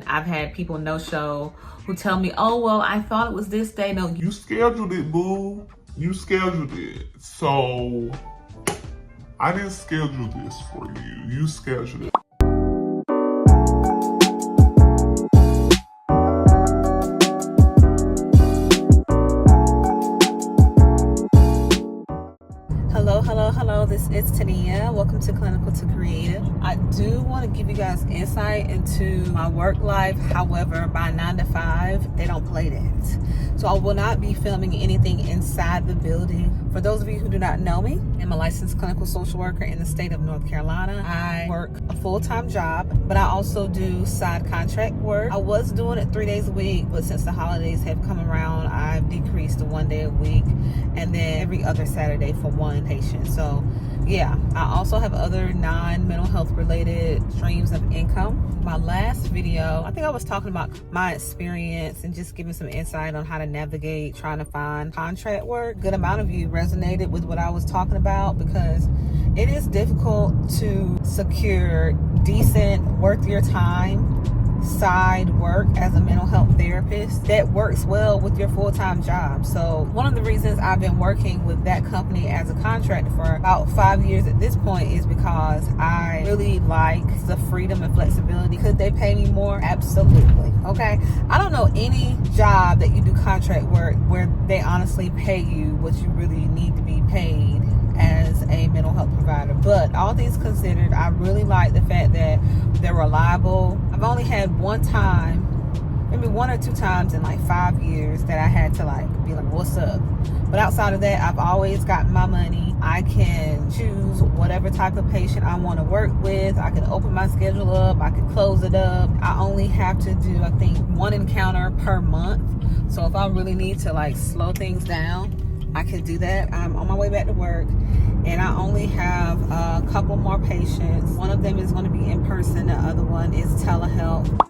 I've had people no-show who tell me, oh, well, I thought it was this day. No, you scheduled it, boo. You scheduled it. So I didn't schedule this for you. You scheduled it. Hello, this is Tania. Welcome to Clinical to Creative. I do want to give you guys insight into my work life. However, by 9 to 5, they don't play that. So I will not be filming anything inside the building. For those of you who do not know me, I'm a licensed clinical social worker in the state of North Carolina. I work a full-time job, but I also do side contract work. I was doing it 3 days a week, but since the holidays have come around, I've decreased to 1 day a week and then every other Saturday for one patient. So yeah, I also have other non-mental health related streams of income. My last video, I think I was talking about my experience and just giving some insight on how to navigate trying to find contract work. Good amount of you resonated with what I was talking about because it is difficult to secure decent, worth your time side work as a mental health therapist that works well with your full-time job. So one of the reasons I've been working with that company as a contractor for about 5 years at this point is because I really like the freedom and flexibility. Could they pay me more? Absolutely. Okay, I don't know any job that you do contract work where they honestly pay you what you really need to be paid as a mental health provider. But all things considered, I really like the fact that they're reliable. I've only had one time, maybe 1 or 2 times in like 5 years that I had to be like, what's up? But outside of that, I've always gotten my money. I can choose whatever type of patient I want to work with. I can open my schedule up. I can close it up. I only have to do, I think, 1 encounter per month. So if I really need to slow things down, I can do that. I'm on my way back to work and I only have a couple more patients. One of them is going to be in person. The other one is telehealth.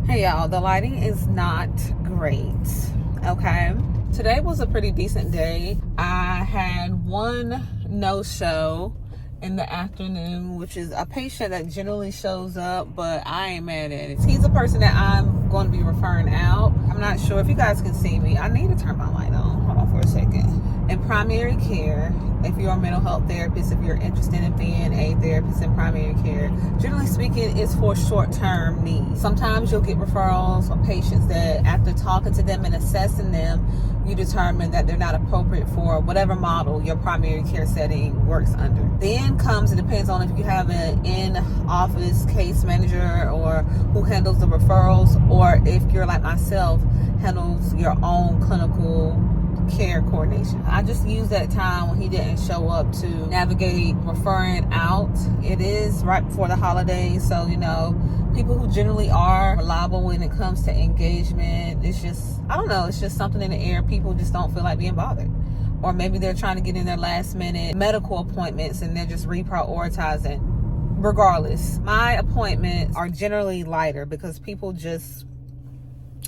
Hey y'all, the lighting is not great, okay? Today was a pretty decent day. I had one no-show in the afternoon, which is a patient that generally shows up, but I ain't mad at it. He's a person that I'm going to be referring out. I'm not sure if you guys can see me. I need to turn my light on. Hold on for a second. In primary care, if you're a mental health therapist, if you're interested in being a therapist in primary care, generally speaking, it's for short-term needs. Sometimes you'll get referrals from patients that after talking to them and assessing them, you determine that they're not appropriate for whatever model your primary care setting works under. Then comes, it depends on if you have an in-office case manager or who handles the referrals, or if you're like myself, handles your own clinical care coordination. I just used that time when he didn't show up to navigate referring out. It is right before the holidays, so people who generally are reliable when it comes to engagement, it's just, I don't know, it's just something in the air. People just don't feel like being bothered. Or maybe they're trying to get in their last minute medical appointments and they're just reprioritizing. Regardless, my appointments are generally lighter because people just,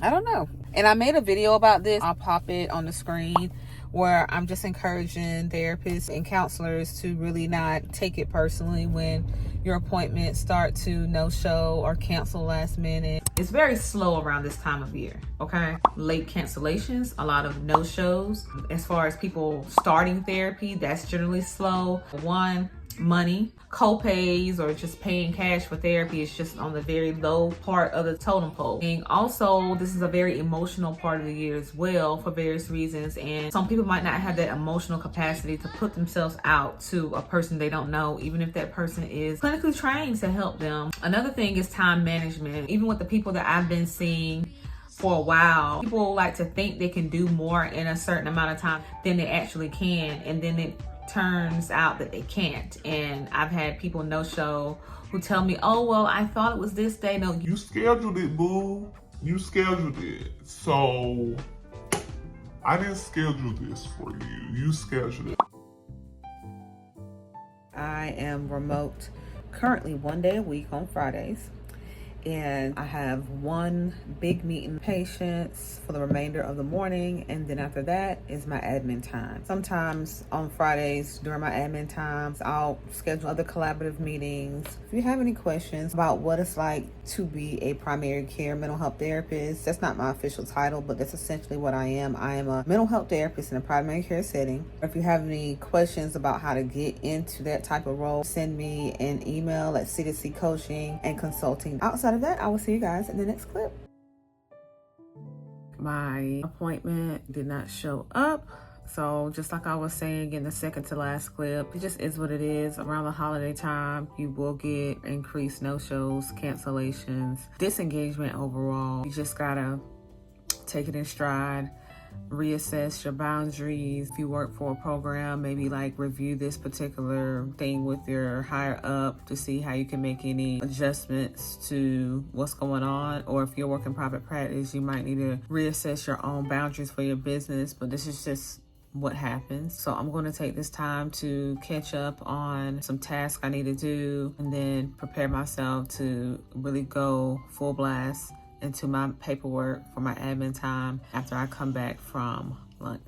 I don't know. And I made a video about this. I'll pop it on the screen, where I'm just encouraging therapists and counselors to really not take it personally when your appointments start to no-show or cancel last minute. It's very slow around this time of year, okay? Late cancellations, a lot of no-shows. As far as people starting therapy, that's generally slow. One, money, co-pays, or just paying cash for therapy is just on the very low part of the totem pole. And also, this is a very emotional part of the year as well for various reasons, and some people might not have that emotional capacity to put themselves out to a person they don't know, even if that person is clinically trained to help them. Another thing is time management. Even with the people that I've been seeing for a while, people like to think they can do more in a certain amount of time than they actually can, and then it turns out that they can't. And I've had people no-show who tell me, oh, well, I thought it was this day. No, you scheduled it, boo. You scheduled it. So I didn't schedule this for you. You scheduled it. I am remote currently 1 day a week on Fridays. And I have one big meeting with patients for the remainder of the morning, and then after that is my admin time. Sometimes on Fridays during my admin times, I'll schedule other collaborative meetings. If you have any questions about what it's like to be a primary care mental health therapist, that's not my official title, but that's essentially what I am. I am a mental health therapist in a primary care setting. If you have any questions about how to get into that type of role, send me an email at C2C Coaching and Consulting. Outside of that, I will see you guys in the next clip. My appointment did not show up. So just like I was saying in the second to last clip, it just is what it is. Around the holiday time, you will get increased no-shows, cancellations, disengagement overall. You just gotta take it in stride, reassess your boundaries. If you work for a program, maybe like review this particular thing with your higher up to see how you can make any adjustments to what's going on. Or if you're working private practice, you might need to reassess your own boundaries for your business. But this is just what happens. So I'm going to take this time to catch up on some tasks I need to do and then prepare myself to really go full blast into my paperwork for my admin time after I come back from lunch.